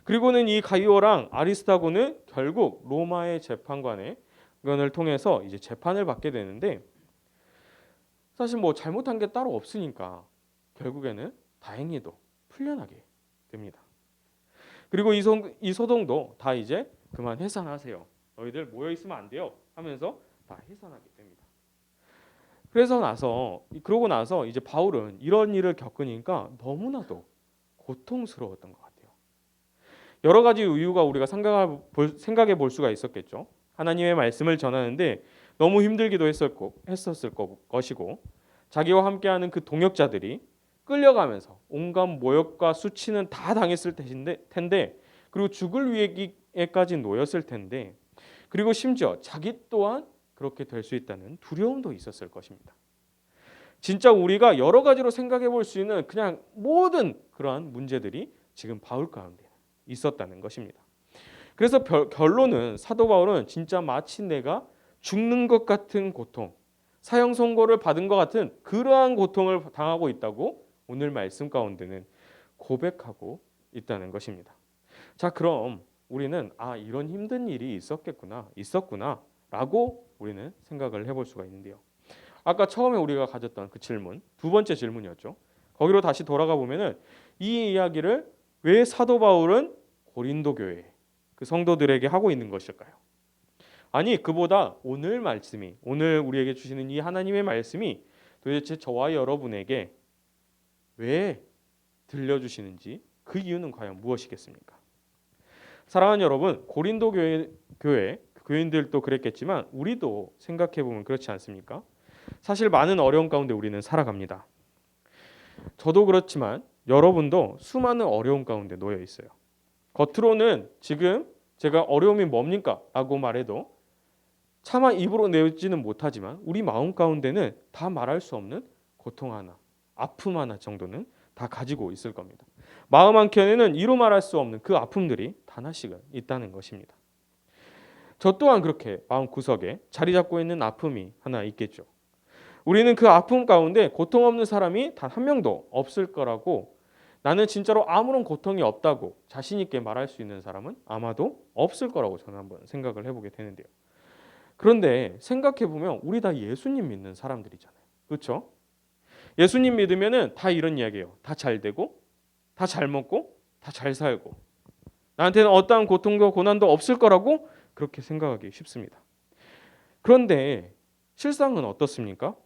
그리고는 이 가이오랑 아리스타고는 결국 로마의 재판관의 의견을 통해서 이제 재판을 받게 되는데 사실 뭐 잘못한 게 따로 없으니까 결국에는 다행히도 풀려나게 됩니다. 그리고 이 소동도 다 이제 그만 해산하세요. 너희들 모여 있으면 안 돼요. 하면서 다 해산하게 됩니다. 그러고 나서 이제 바울은 이런 일을 겪으니까 너무나도 고통스러웠던 것 같아요. 여러 가지 이유가 우리가 생각해 볼 수가 있었겠죠. 하나님의 말씀을 전하는데 너무 힘들기도 했었을 것이고 자기와 함께하는 그 동역자들이 끌려가면서 온갖 모욕과 수치는 다 당했을 텐데 그리고 죽을 위기에까지 놓였을 텐데 그리고 심지어 자기 또한 그렇게 될 수 있다는 두려움도 있었을 것입니다. 진짜 우리가 여러 가지로 생각해 볼 수 있는 그냥 모든 그러한 문제들이 지금 바울 가운데 있었다는 것입니다. 그래서 결론은 사도 바울은 진짜 마치 내가 죽는 것 같은 고통, 사형 선고를 받은 것 같은 그러한 고통을 당하고 있다고 오늘 말씀 가운데는 고백하고 있다는 것입니다. 자, 그럼 우리는 이런 힘든 일이 있었구나라고 우리는 생각을 해볼 수가 있는데요. 아까 처음에 우리가 가졌던 그 질문, 두 번째 질문이었죠. 거기로 다시 돌아가 보면은 이 이야기를 왜 사도 바울은 고린도 교회 그 성도들에게 하고 있는 것일까요? 아니, 그보다 오늘 우리에게 주시는 이 하나님의 말씀이 도대체 저와 여러분에게 왜 들려주시는지 그 이유는 과연 무엇이겠습니까? 사랑하는 여러분, 고린도 교회 교인들도 그랬겠지만 우리도 생각해 보면 그렇지 않습니까? 사실 많은 어려움 가운데 우리는 살아갑니다. 저도 그렇지만 여러분도 수많은 어려움 가운데 놓여 있어요. 겉으로는 지금 제가 어려움이 뭡니까? 라고 말해도 차마 입으로 내지는 못하지만 우리 마음 가운데는 다 말할 수 없는 고통 하나, 아픔 하나 정도는 다 가지고 있을 겁니다. 마음 한켠에는 이루 말할 수 없는 그 아픔들이 하나씩은 있다는 것입니다. 저 또한 그렇게 마음 구석에 자리 잡고 있는 아픔이 하나 있겠죠. 우리는 그 아픔 가운데 고통 없는 사람이 단 한 명도 없을 거라고, 나는 진짜로 아무런 고통이 없다고 자신 있게 말할 수 있는 사람은 아마도 없을 거라고 저는 한번 생각을 해보게 되는데요. 그런데 생각해 보면 우리 다 예수님 믿는 사람들이잖아요. 그렇죠? 예수님 믿으면은 다 이런 이야기예요. 다 잘 되고, 다 잘 먹고, 다 잘 살고, 나한테는 어떠한 고통도 고난도 없을 거라고 그렇게 생각하기 쉽습니다. 그런데 실상은 어떻습니까?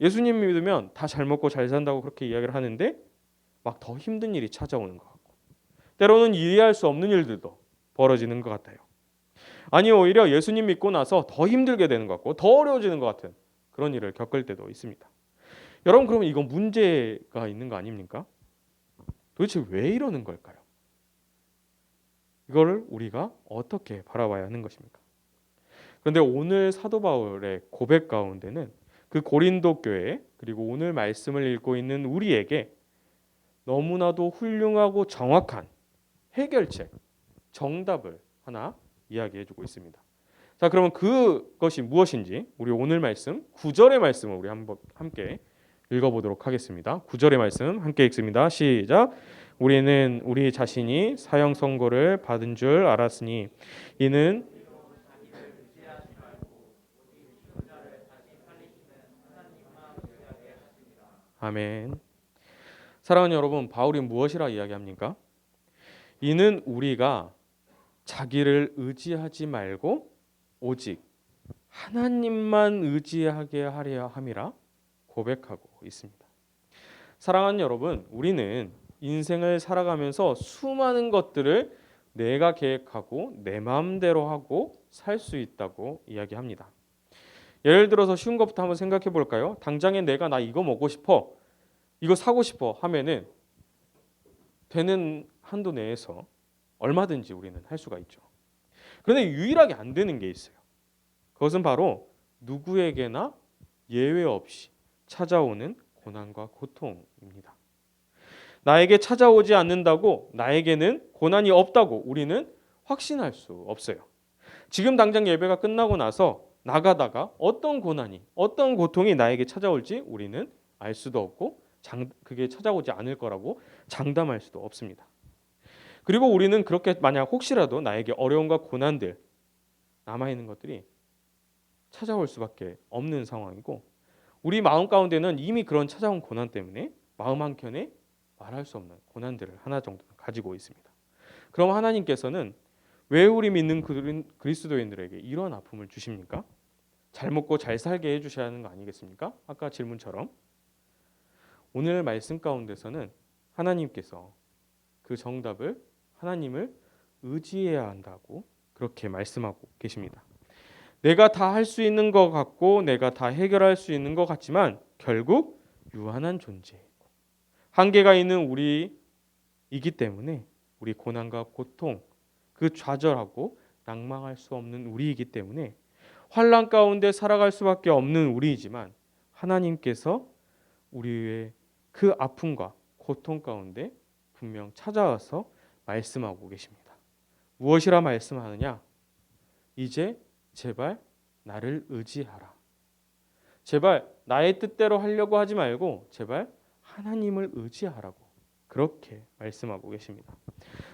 예수님 믿으면 다 잘 먹고 잘 산다고 그렇게 이야기를 하는데 막 더 힘든 일이 찾아오는 것 같고, 때로는 이해할 수 없는 일들도 벌어지는 것 같아요. 아니 오히려 예수님 믿고 나서 더 힘들게 되는 것 같고 더 어려워지는 것 같은 그런 일을 겪을 때도 있습니다. 여러분, 그러면 이건 문제가 있는 거 아닙니까? 도대체 왜 이러는 걸까요? 이거를 우리가 어떻게 바라봐야 하는 것입니까? 그런데 오늘 사도 바울의 고백 가운데는 그 고린도 교회, 그리고 오늘 말씀을 읽고 있는 우리에게 너무나도 훌륭하고 정확한 해결책, 정답을 하나 이야기해주고 있습니다. 자, 그러면 그것이 무엇인지 우리 오늘 말씀 9절의 말씀을 우리 한번 함께 읽어보도록 하겠습니다. 9절의 말씀 함께 읽습니다. 시작. 우리는 우리 자신이 사형 선고를 받은 줄 알았으니 이는 아멘. 사랑하는 여러분, 바울이 무엇이라 이야기합니까? 이는 우리가 자기를 의지하지 말고 오직 하나님만 의지하게 하려 함이라 고백하고 있습니다. 사랑하는 여러분, 우리는 인생을 살아가면서 수많은 것들을 내가 계획하고 내 마음대로 하고 살 수 있다고 이야기합니다. 예를 들어서 쉬운 것부터 한번 생각해 볼까요? 당장에 내가 나 이거 먹고 싶어, 이거 사고 싶어 하면은 되는 한도 내에서 얼마든지 우리는 할 수가 있죠. 그런데 유일하게 안 되는 게 있어요. 그것은 바로 누구에게나 예외 없이 찾아오는 고난과 고통입니다. 나에게 찾아오지 않는다고 나에게는 고난이 없다고 우리는 확신할 수 없어요. 지금 당장 예배가 끝나고 나서 나가다가 어떤 고난이, 어떤 고통이 나에게 찾아올지 우리는 알 수도 없고 그게 찾아오지 않을 거라고 장담할 수도 없습니다. 그리고 우리는 그렇게 만약 혹시라도 나에게 어려움과 고난들, 남아있는 것들이 찾아올 수밖에 없는 상황이고, 우리 마음 가운데는 이미 그런 찾아온 고난 때문에 마음 한켠에 말할 수 없는 고난들을 하나 정도는 가지고 있습니다. 그럼 하나님께서는 왜 우리 믿는 그리스도인들에게 이런 아픔을 주십니까? 잘 먹고 잘 살게 해주셔야 하는 거 아니겠습니까? 아까 질문처럼 오늘 말씀 가운데서는 하나님께서 그 정답을, 하나님을 의지해야 한다고 그렇게 말씀하고 계십니다. 내가 다 할 수 있는 것 같고 내가 다 해결할 수 있는 것 같지만 결국 유한한 존재이고 한계가 있는 우리이기 때문에 우리 고난과 고통, 그 좌절하고 낭망할 수 없는 우리이기 때문에 환난 가운데 살아갈 수밖에 없는 우리이지만 하나님께서 우리의 그 아픔과 고통 가운데 분명 찾아와서 말씀하고 계십니다. 무엇이라 말씀하느냐? 이제 제발 나를 의지하라. 제발 나의 뜻대로 하려고 하지 말고 제발 하나님을 의지하라고 그렇게 말씀하고 계십니다.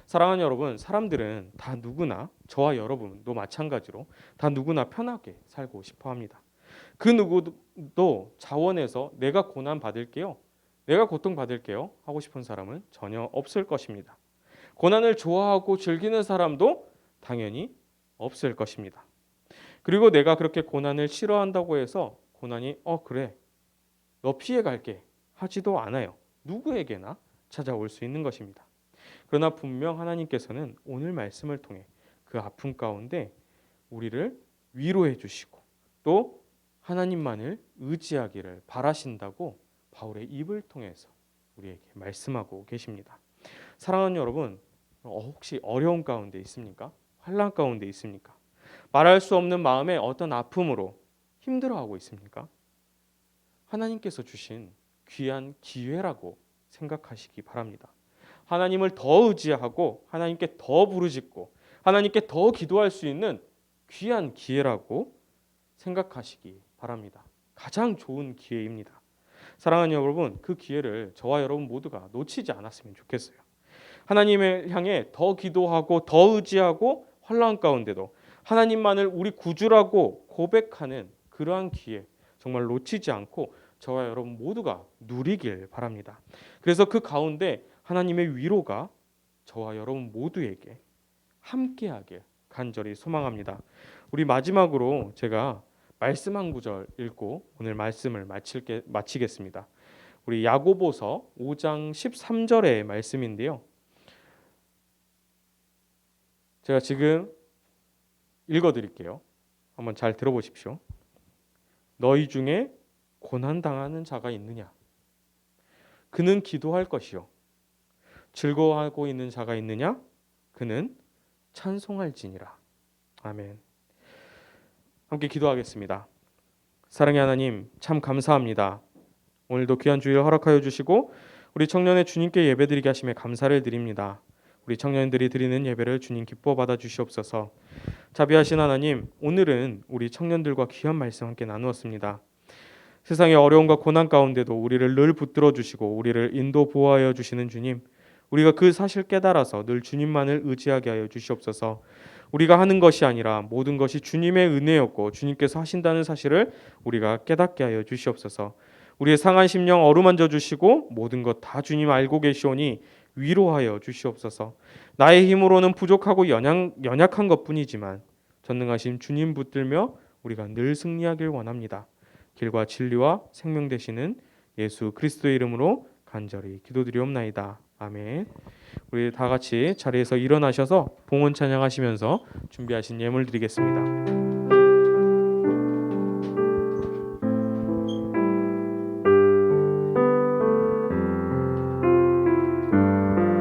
사랑하는 여러분, 사람들은 다 누구나, 저와 여러분도 마찬가지로 다 누구나 편하게 살고 싶어 합니다. 그 누구도 자원해서 내가 고난 받을게요, 내가 고통 받을게요 하고 싶은 사람은 전혀 없을 것입니다. 고난을 좋아하고 즐기는 사람도 당연히 없을 것입니다. 그리고 내가 그렇게 고난을 싫어한다고 해서 고난이 그래 너 피해 갈게 하지도 않아요. 누구에게나 찾아올 수 있는 것입니다. 그러나 분명 하나님께서는 오늘 말씀을 통해 그 아픔 가운데 우리를 위로해 주시고 또 하나님만을 의지하기를 바라신다고 바울의 입을 통해서 우리에게 말씀하고 계십니다. 사랑하는 여러분, 혹시 어려운 가운데 있습니까? 환난 가운데 있습니까? 말할 수 없는 마음의 어떤 아픔으로 힘들어하고 있습니까? 하나님께서 주신 귀한 기회라고 생각하시기 바랍니다. 하나님을 더 의지하고 하나님께 더 부르짖고 하나님께 더 기도할 수 있는 귀한 기회라고 생각하시기 바랍니다. 가장 좋은 기회입니다. 사랑하는 여러분, 그 기회를 저와 여러분 모두가 놓치지 않았으면 좋겠어요. 하나님을 향해 더 기도하고 더 의지하고 환난 가운데도 하나님만을 우리 구주라고 고백하는 그러한 기회 정말 놓치지 않고 저와 여러분 모두가 누리길 바랍니다. 그래서 그 가운데 하나님의 위로가 저와 여러분 모두에게 함께하길 간절히 소망합니다. 우리 마지막으로 제가 말씀 한 구절 읽고 오늘 말씀을 마치겠습니다. 우리 야고보서 5장 13절의 말씀인데요. 제가 지금 읽어드릴게요. 한번 잘 들어보십시오. 너희 중에 고난당하는 자가 있느냐? 그는 기도할 것이요. 즐거워하고 있는 자가 있느냐? 그는 찬송할지니라. 아멘. 함께 기도하겠습니다. 사랑의 하나님, 참 감사합니다. 오늘도 귀한 주일 허락하여 주시고 우리 청년의 주님께 예배드리게 하심에 감사를 드립니다. 우리 청년들이 드리는 예배를 주님 기뻐 받아 주시옵소서. 자비하신 하나님, 오늘은 우리 청년들과 귀한 말씀 함께 나누었습니다. 세상의 어려움과 고난 가운데도 우리를 늘 붙들어 주시고 우리를 인도 보호하여 주시는 주님, 우리가 그 사실 깨달아서 늘 주님만을 의지하게 하여 주시옵소서. 우리가 하는 것이 아니라 모든 것이 주님의 은혜였고 주님께서 하신다는 사실을 우리가 깨닫게 하여 주시옵소서. 우리의 상한 심령 어루만져 주시고 모든 것 다 주님 알고 계시오니 위로하여 주시옵소서. 나의 힘으로는 부족하고 연약한 것뿐이지만 전능하신 주님 붙들며 우리가 늘 승리하길 원합니다. 길과 진리와 생명 되시는 예수 그리스도의 이름으로 간절히 기도드리옵나이다. 아멘. 우리 다 같이 자리에서 일어나셔서 봉헌 찬양하시면서 준비하신 예물 드리겠습니다.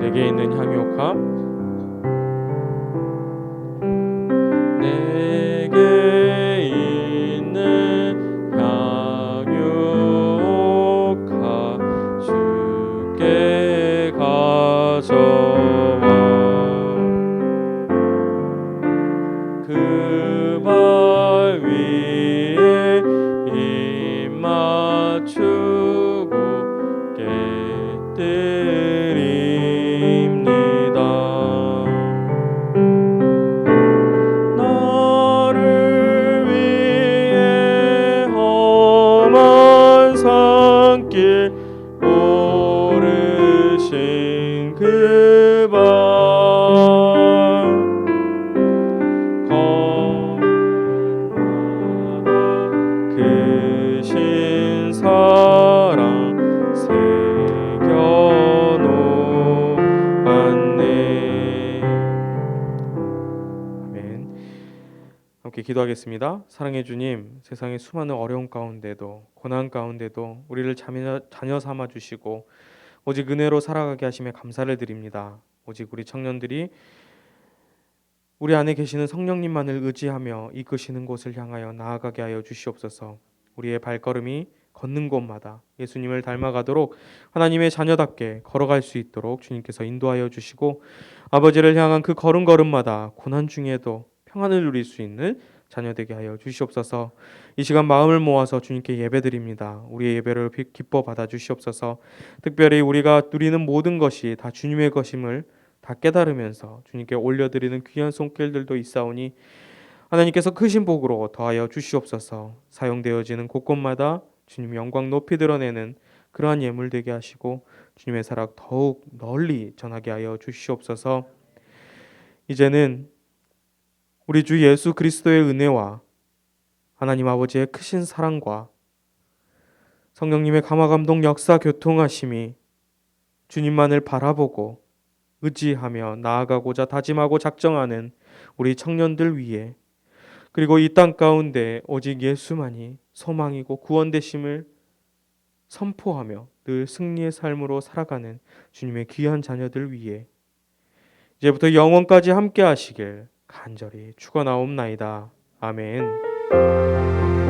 내게 있는 향유옥합, 내게 있는 향유옥합 주께 가져와 그 발 위에 입 맞추고 깨뜨립니다. 나를 위해 험한 산길 오르신 그 발 크신 사랑 새겨놓았네. 아멘. 함께 기도하겠습니다. 사랑해 주님, 세상의 수많은 어려움 가운데도 고난 가운데도 우리를 자녀 삼아 주시고 오직 은혜로 살아가게 하심에 감사를 드립니다. 오직 우리 청년들이 우리 안에 계시는 성령님만을 의지하며 이끄시는 곳을 향하여 나아가게 하여 주시옵소서. 우리의 발걸음이 걷는 곳마다 예수님을 닮아가도록 하나님의 자녀답게 걸어갈 수 있도록 주님께서 인도하여 주시고 아버지를 향한 그 걸음걸음마다 고난 중에도 평안을 누릴 수 있는 자녀 되게 하여 주시옵소서. 이 시간 마음을 모아서 주님께 예배드립니다. 우리의 예배를 기뻐 받아 주시옵소서. 특별히 우리가 누리는 모든 것이 다 주님의 것임을 다 깨달으면서 주님께 올려드리는 귀한 손길들도 있사오니 하나님께서 크신 복으로 더하여 주시옵소서. 사용되어지는 곳곳마다 주님 영광 높이 드러내는 그러한 예물 되게 하시고 주님의 사랑 더욱 널리 전하게 하여 주시옵소서. 이제는 우리 주 예수 그리스도의 은혜와 하나님 아버지의 크신 사랑과 성령님의 감화감동 역사 교통하심이 주님만을 바라보고 의지하며 나아가고자 다짐하고 작정하는 우리 청년들 위해 그리고 이 땅 가운데 오직 예수만이 소망이고 구원되심을 선포하며 늘 승리의 삶으로 살아가는 주님의 귀한 자녀들 위해 이제부터 영원까지 함께 하시길 간절히 축원하옵나이다. 아멘.